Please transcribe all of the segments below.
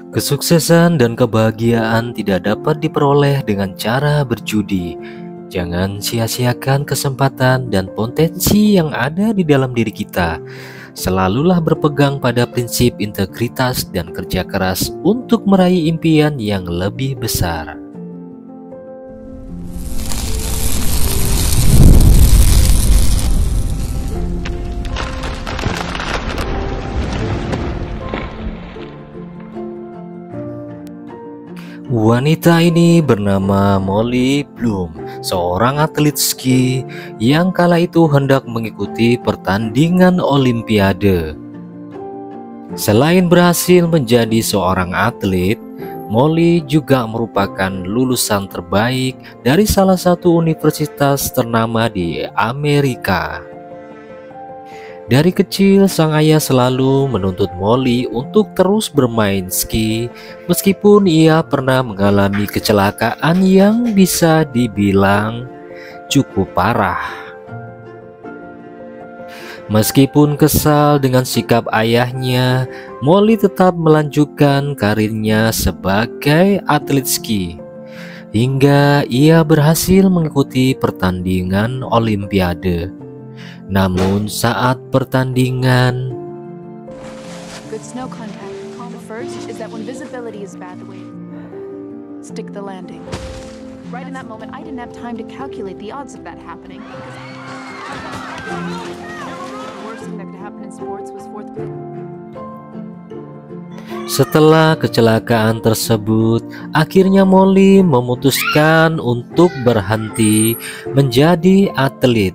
Kesuksesan dan kebahagiaan tidak dapat diperoleh dengan cara berjudi. Jangan sia-siakan kesempatan dan potensi yang ada di dalam diri kita. Selalulah berpegang pada prinsip integritas dan kerja keras untuk meraih impian yang lebih besar. Wanita ini bernama Molly Bloom, seorang atlet ski yang kala itu hendak mengikuti pertandingan Olimpiade. Selain berhasil menjadi seorang atlet, Molly juga merupakan lulusan terbaik dari salah satu universitas ternama di Amerika. Dari kecil, sang ayah selalu menuntut Molly untuk terus bermain ski, meskipun ia pernah mengalami kecelakaan yang bisa dibilang cukup parah. Meskipun kesal dengan sikap ayahnya, Molly tetap melanjutkan karirnya sebagai atlet ski, hingga ia berhasil mengikuti pertandingan Olimpiade. Namun saat pertandingan, Good snow contact. The first is that when visibility is bad, the way stick the landing. Right in that moment, I didn't have time to calculate the odds of that happening. The worst thing that could happen in sports was fourth place. setelah kecelakaan tersebut, akhirnya Molly memutuskan untuk berhenti menjadi atlet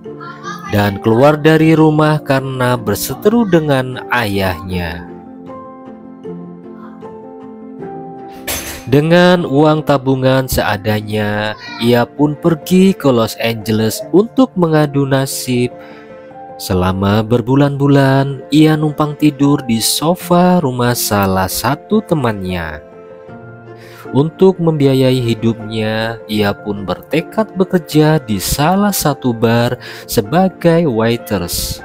dan keluar dari rumah karena berseteru dengan ayahnya. Dengan uang tabungan seadanya, ia pun pergi ke Los Angeles untuk mengadu nasib. Selama berbulan-bulan, ia numpang tidur di sofa rumah salah satu temannya. Untuk membiayai hidupnya, ia pun bertekad bekerja di salah satu bar sebagai waiters.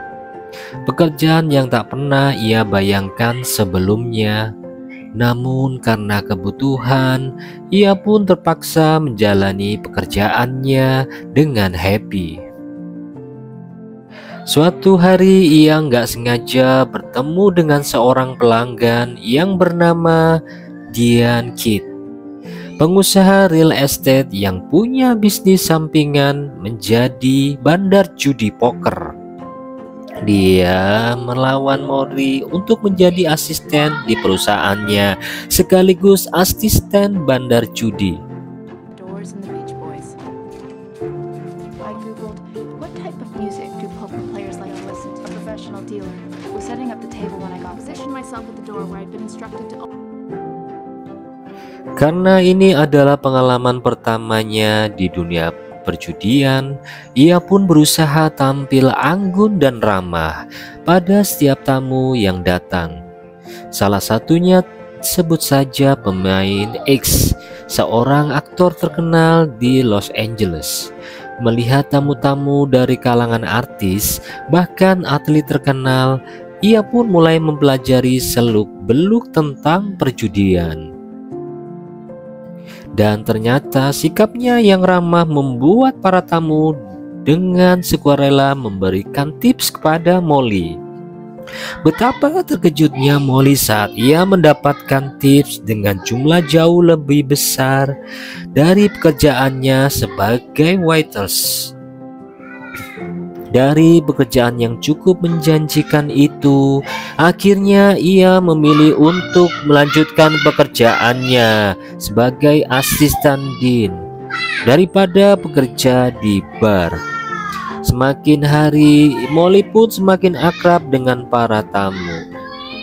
Pekerjaan yang tak pernah ia bayangkan sebelumnya. Namun karena kebutuhan, ia pun terpaksa menjalani pekerjaannya dengan happy. Suatu hari ia nggak sengaja bertemu dengan seorang pelanggan yang bernama Diane Kidd, pengusaha real estate yang punya bisnis sampingan menjadi bandar judi poker. Dia melawan Molly untuk menjadi asisten di perusahaannya sekaligus asisten bandar judi. Doors and the Beach Boys. I googled what type of music do poker players like to listen to. A professional dealer was setting up the table when I got positioned myself at the door where I'd been instructed to. Karena ini adalah pengalaman pertamanya di dunia perjudian, ia pun berusaha tampil anggun dan ramah pada setiap tamu yang datang. Salah satunya sebut saja pemain X, seorang aktor terkenal di Los Angeles. Melihat tamu-tamu dari kalangan artis, bahkan atlet terkenal, ia pun mulai mempelajari seluk-beluk tentang perjudian. Dan ternyata sikapnya yang ramah membuat para tamu dengan sukarela memberikan tips kepada Molly. Betapa terkejutnya Molly saat ia mendapatkan tips dengan jumlah jauh lebih besar dari pekerjaannya sebagai waiters. Dari pekerjaan yang cukup menjanjikan itu, akhirnya ia memilih untuk melanjutkan pekerjaannya sebagai asisten Dean daripada bekerja di bar. Semakin hari, Molly pun semakin akrab dengan para tamu.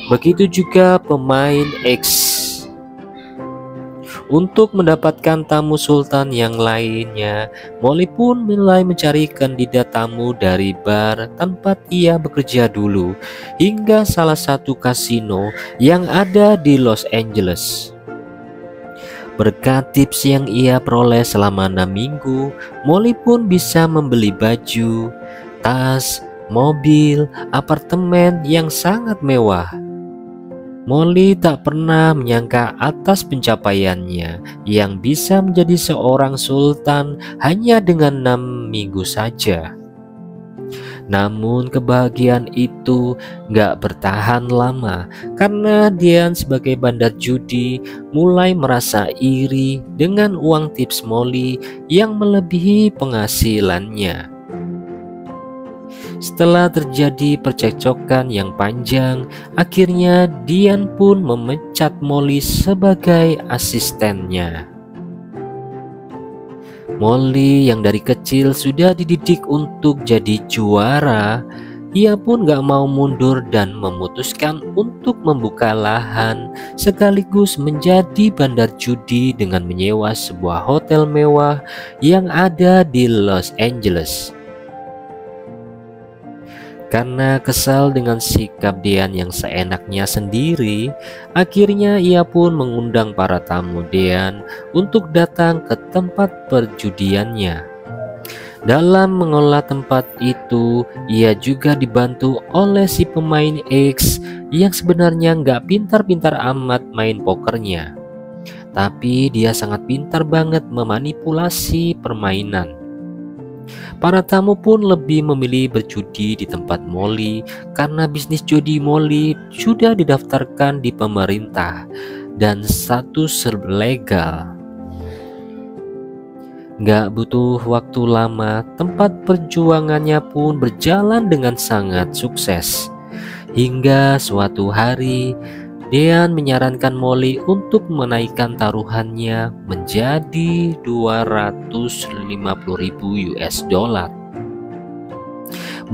Begitu juga pemain X. Untuk mendapatkan tamu sultan yang lainnya, Molly pun mulai mencari kandidat tamu dari bar tempat ia bekerja dulu, hingga salah satu kasino yang ada di Los Angeles. Berkat tips yang ia peroleh selama 6 minggu, Molly pun bisa membeli baju, tas, mobil, apartemen yang sangat mewah. Molly tak pernah menyangka atas pencapaiannya yang bisa menjadi seorang sultan hanya dengan 6 minggu saja. Namun kebahagiaan itu gak bertahan lama karena Dian sebagai bandar judi mulai merasa iri dengan uang tips Molly yang melebihi penghasilannya. Setelah terjadi percekcokan yang panjang, akhirnya Dian pun memecat Molly sebagai asistennya. Molly yang dari kecil sudah dididik untuk jadi juara, ia pun gak mau mundur dan memutuskan untuk membuka lahan sekaligus menjadi bandar judi dengan menyewa sebuah hotel mewah yang ada di Los Angeles. Karena kesal dengan sikap Dian yang seenaknya sendiri, akhirnya ia pun mengundang para tamu Dian untuk datang ke tempat perjudiannya. Dalam mengolah tempat itu, ia juga dibantu oleh si pemain X yang sebenarnya nggak pintar-pintar amat main pokernya. Tapi dia sangat pintar banget memanipulasi permainan. Para tamu pun lebih memilih berjudi di tempat Molly karena bisnis judi Molly sudah didaftarkan di pemerintah dan status legal. Gak butuh waktu lama, tempat perjuangannya pun berjalan dengan sangat sukses. Hingga suatu hari, Dian menyarankan Molly untuk menaikkan taruhannya menjadi 250.000 US dollar.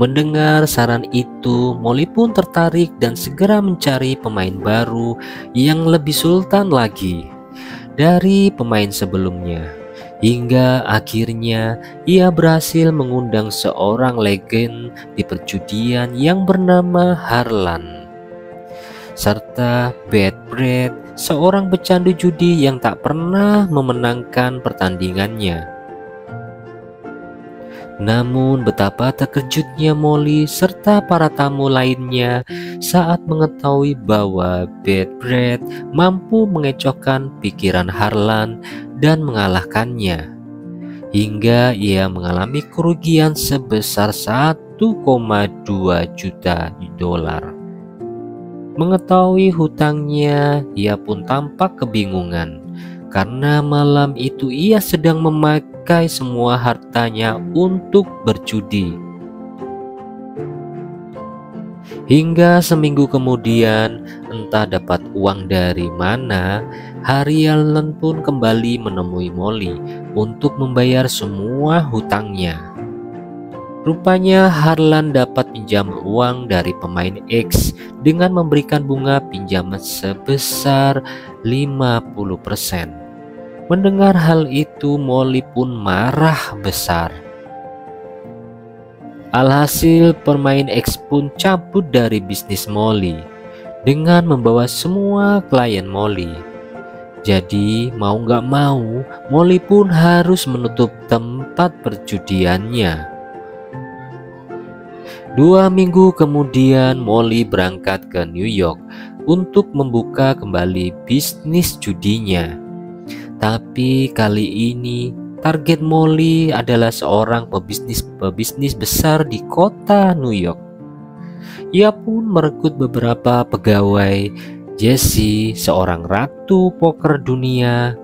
Mendengar saran itu, Molly pun tertarik dan segera mencari pemain baru yang lebih sultan lagi dari pemain sebelumnya. Hingga akhirnya ia berhasil mengundang seorang legend di perjudian yang bernama Harlan, serta Bad Brad, seorang pecandu judi yang tak pernah memenangkan pertandingannya. Namun betapa terkejutnya Molly serta para tamu lainnya saat mengetahui bahwa Bad Brad mampu mengecohkan pikiran Harlan dan mengalahkannya, hingga ia mengalami kerugian sebesar 1,2 juta dolar. Mengetahui hutangnya, ia pun tampak kebingungan karena malam itu ia sedang memakai semua hartanya untuk berjudi. Hingga seminggu kemudian, entah dapat uang dari mana, Harlan pun kembali menemui Molly untuk membayar semua hutangnya. Rupanya Harlan dapat pinjam uang dari pemain X dengan memberikan bunga pinjaman sebesar 50%. Mendengar hal itu, Molly pun marah besar. Alhasil pemain X pun cabut dari bisnis Molly dengan membawa semua klien Molly. Jadi mau gak mau, Molly pun harus menutup tempat perjudiannya. 2 minggu kemudian, Molly berangkat ke New York untuk membuka kembali bisnis judinya. Tapi kali ini target Molly adalah seorang pebisnis besar di kota New York. Ia pun merekrut beberapa pegawai, Jessie, seorang ratu poker dunia,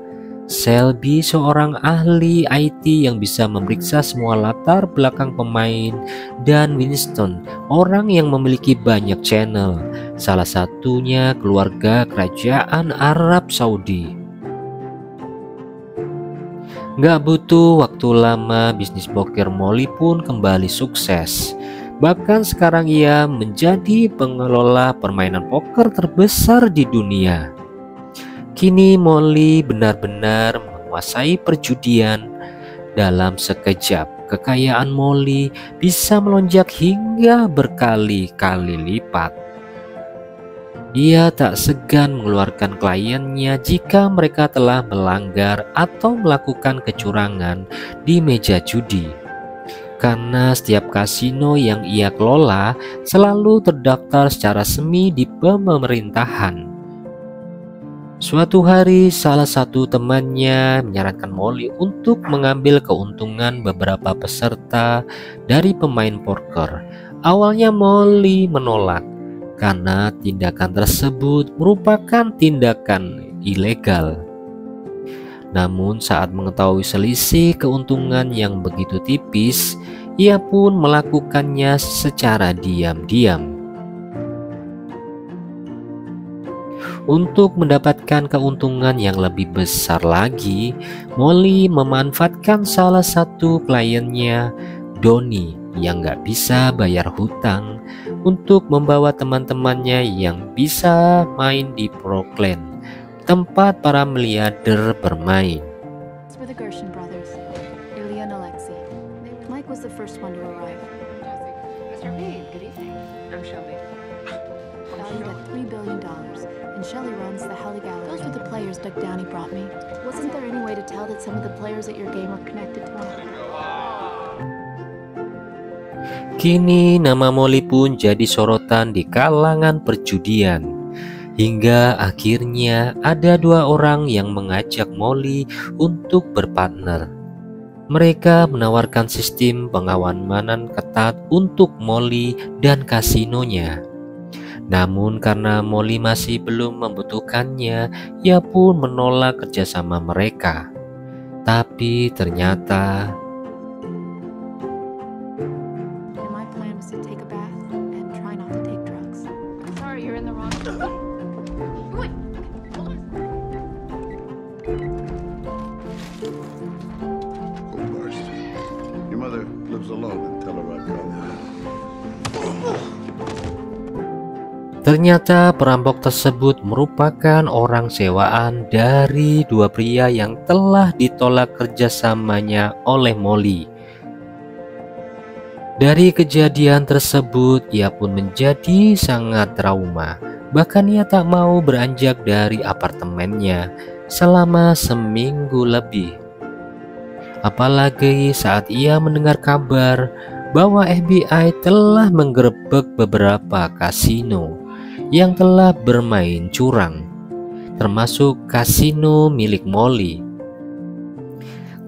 Selby, seorang ahli IT yang bisa memeriksa semua latar belakang pemain, dan Winston, orang yang memiliki banyak channel, salah satunya keluarga kerajaan Arab Saudi. Gak butuh waktu lama, bisnis poker Molly pun kembali sukses. Bahkan sekarang ia menjadi pengelola permainan poker terbesar di dunia. Kini Molly benar-benar menguasai perjudian. Dalam sekejap, kekayaan Molly bisa melonjak hingga berkali-kali lipat. Ia tak segan mengeluarkan kliennya jika mereka telah melanggar atau melakukan kecurangan di meja judi. Karena setiap kasino yang ia kelola selalu terdaftar secara resmi di pemerintahan. Suatu hari, salah satu temannya menyarankan Molly untuk mengambil keuntungan beberapa peserta dari pemain poker. Awalnya Molly menolak karena tindakan tersebut merupakan tindakan ilegal. Namun saat mengetahui selisih keuntungan yang begitu tipis, ia pun melakukannya secara diam-diam. Untuk mendapatkan keuntungan yang lebih besar lagi, Molly memanfaatkan salah satu kliennya, Donnie, yang gak bisa bayar hutang, untuk membawa teman-temannya yang bisa main di Brooklyn, tempat para miliarder bermain. It's for the Gershon brothers, Ilya and Alexei. Mike was the first one to arrive. Mr. Reed, good evening. I'm Shelby. Valued at $3 billion, and Shelley runs the Helly Gallery. Those were the players Doug Downey brought me. Wasn't there any way to tell that some of the players at your game were connected to one another? Kini nama Molly pun jadi sorotan di kalangan perjudian. Hingga akhirnya ada dua orang yang mengajak Molly untuk berpartner. Mereka menawarkan sistem pengamanan ketat untuk Molly dan kasinonya. Namun karena Molly masih belum membutuhkannya, ia pun menolak kerjasama mereka. Tapi ternyata My plan was to take a bath and try not to take drugs. Sorry, you're in the wrong. Wait, hold on. Oh, mercy. Your mother lives alone and tell her I come. ternyata perampok tersebut merupakan orang sewaan dari dua pria yang telah ditolak kerjasamanya oleh Molly. Dari kejadian tersebut, ia pun menjadi sangat trauma. Bahkan ia tak mau beranjak dari apartemennya selama seminggu lebih. Apalagi saat ia mendengar kabar bahwa FBI telah menggerebek beberapa kasino yang telah bermain curang, termasuk kasino milik Molly.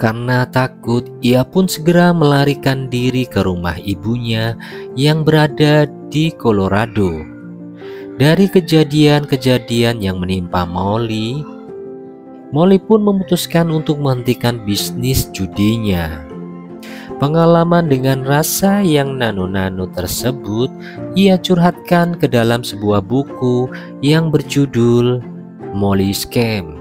Karena takut, ia pun segera melarikan diri ke rumah ibunya yang berada di Colorado. Dari kejadian-kejadian yang menimpa Molly, Molly pun memutuskan untuk menghentikan bisnis judinya. Pengalaman dengan rasa yang nano-nano tersebut ia curhatkan ke dalam sebuah buku yang berjudul Molly Scam.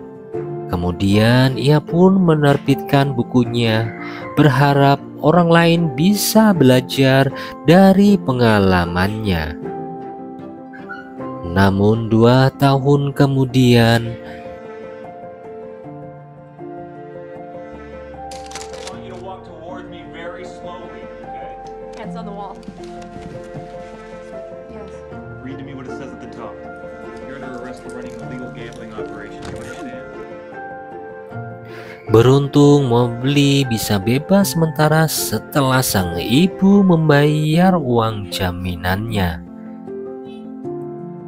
Kemudian ia pun menerbitkan bukunya, berharap orang lain bisa belajar dari pengalamannya. Namun 2 tahun kemudian, Hands on the wall. Yes. Read to me what it says at the top. You're under arrest for running a illegal gambling operation. You understand? beruntung Molly bisa bebas sementara setelah sang ibu membayar uang jaminannya.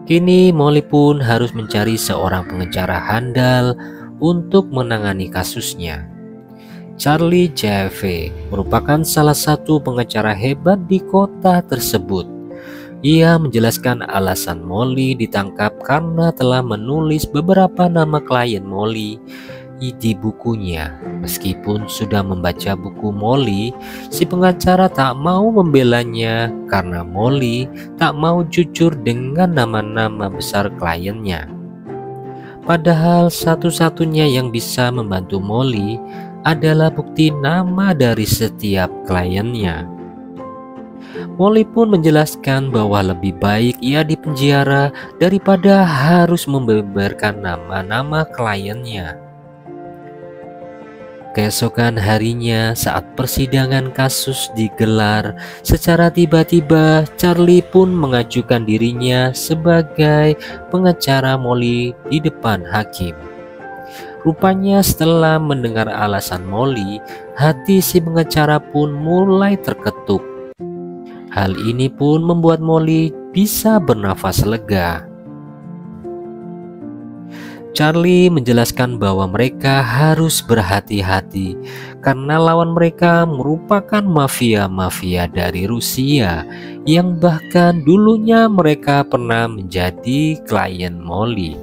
Kini Molly pun harus mencari seorang pengacara handal untuk menangani kasusnya. Charlie Jaffe merupakan salah satu pengacara hebat di kota tersebut. Ia menjelaskan alasan Molly ditangkap karena telah menulis beberapa nama klien Molly di bukunya. Meskipun sudah membaca buku Molly, si pengacara tak mau membelanya karena Molly tak mau jujur dengan nama-nama besar kliennya. Padahal satu-satunya yang bisa membantu Molly adalah bukti nama dari setiap kliennya. Molly pun menjelaskan bahwa lebih baik ia dipenjara daripada harus membeberkan nama-nama kliennya. Keesokan harinya saat persidangan kasus digelar, secara tiba-tiba Charlie pun mengajukan dirinya sebagai pengacara Molly di depan hakim. Rupanya setelah mendengar alasan Molly, hati si pengacara pun mulai terketuk. Hal ini pun membuat Molly bisa bernafas lega. Charlie menjelaskan bahwa mereka harus berhati-hati karena lawan mereka merupakan mafia-mafia dari Rusia yang bahkan dulunya mereka pernah menjadi klien Molly.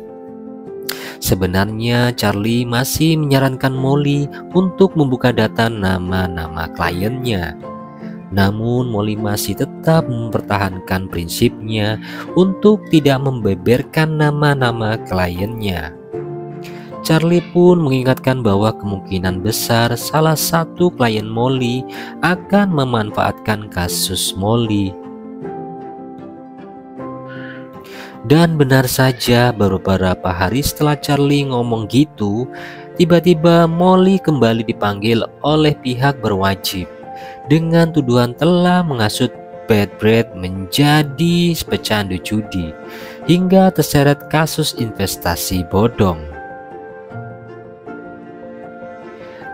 Sebenarnya Charlie masih menyarankan Molly untuk membuka data nama-nama kliennya. Namun Molly masih tetap mempertahankan prinsipnya untuk tidak membeberkan nama-nama kliennya. Charlie pun mengingatkan bahwa kemungkinan besar salah satu klien Molly akan memanfaatkan kasus Molly. Dan benar saja, beberapa hari setelah Charlie ngomong gitu, tiba-tiba Molly kembali dipanggil oleh pihak berwajib dengan tuduhan telah menghasut Brad menjadi pecandu judi hingga terseret kasus investasi bodong.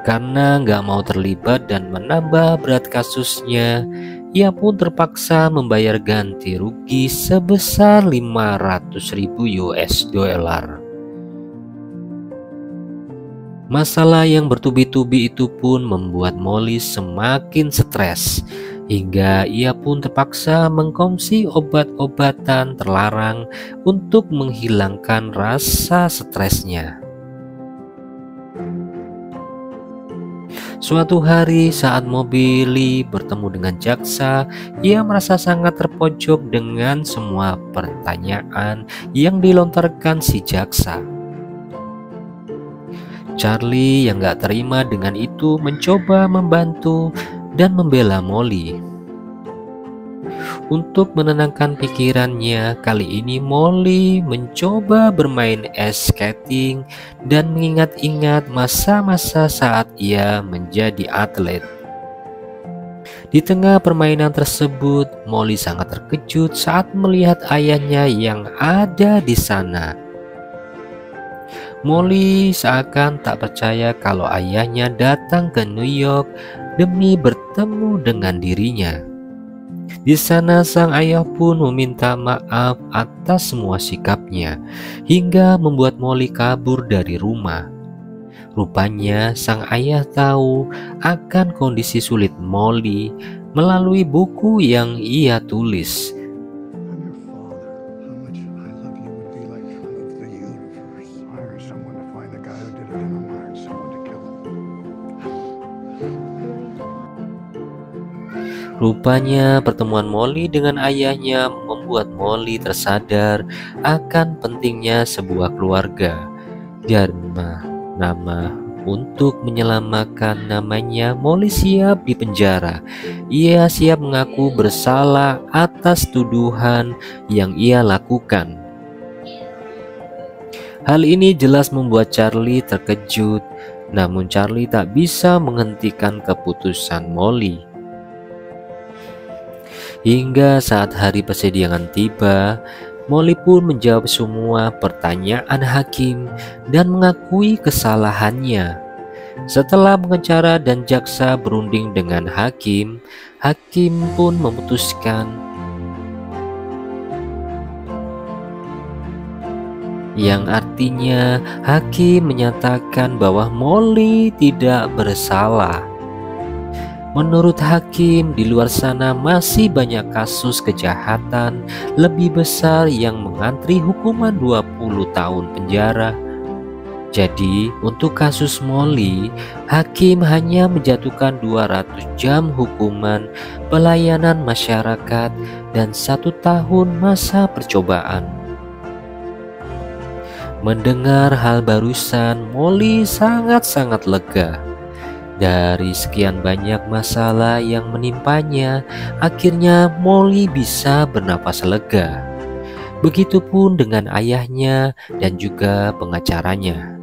Karena nggak mau terlibat dan menambah berat kasusnya, ia pun terpaksa membayar ganti rugi sebesar 500.000 US dollar. Masalah yang bertubi-tubi itu pun membuat Molly semakin stres, hingga ia pun terpaksa mengkonsumsi obat-obatan terlarang untuk menghilangkan rasa stresnya. Suatu hari saat Molly bertemu dengan jaksa, ia merasa sangat terpojok dengan semua pertanyaan yang dilontarkan si jaksa. Charlie yang gak terima dengan itu mencoba membantu dan membela Molly. Untuk menenangkan pikirannya, kali ini Molly mencoba bermain ice skating dan mengingat-ingat masa-masa saat ia menjadi atlet. Di tengah permainan tersebut, Molly sangat terkejut saat melihat ayahnya yang ada di sana. Molly seakan tak percaya kalau ayahnya datang ke New York demi bertemu dengan dirinya. Di sana sang ayah pun meminta maaf atas semua sikapnya hingga membuat Molly kabur dari rumah. Rupanya sang ayah tahu akan kondisi sulit Molly melalui buku yang ia tulis. Rupanya pertemuan Molly dengan ayahnya membuat Molly tersadar akan pentingnya sebuah keluarga. Dan nama untuk menyelamatkan namanya, Molly siap dipenjara. Ia siap mengaku bersalah atas tuduhan yang ia lakukan. Hal ini jelas membuat Charlie terkejut, namun Charlie tak bisa menghentikan keputusan Molly. Hingga saat hari persidangan tiba, Molly pun menjawab semua pertanyaan hakim dan mengakui kesalahannya. Setelah pengacara dan jaksa berunding dengan hakim, hakim pun memutuskan, yang artinya hakim menyatakan bahwa Molly tidak bersalah. Menurut hakim, di luar sana masih banyak kasus kejahatan lebih besar yang mengantri hukuman 20 tahun penjara. Jadi, untuk kasus Molly, hakim hanya menjatuhkan 200 jam hukuman pelayanan masyarakat dan 1 tahun masa percobaan. Mendengar hal barusan, Molly sangat-sangat lega. Dari sekian banyak masalah yang menimpanya, akhirnya Molly bisa bernapas lega. Begitupun dengan ayahnya dan juga pengacaranya.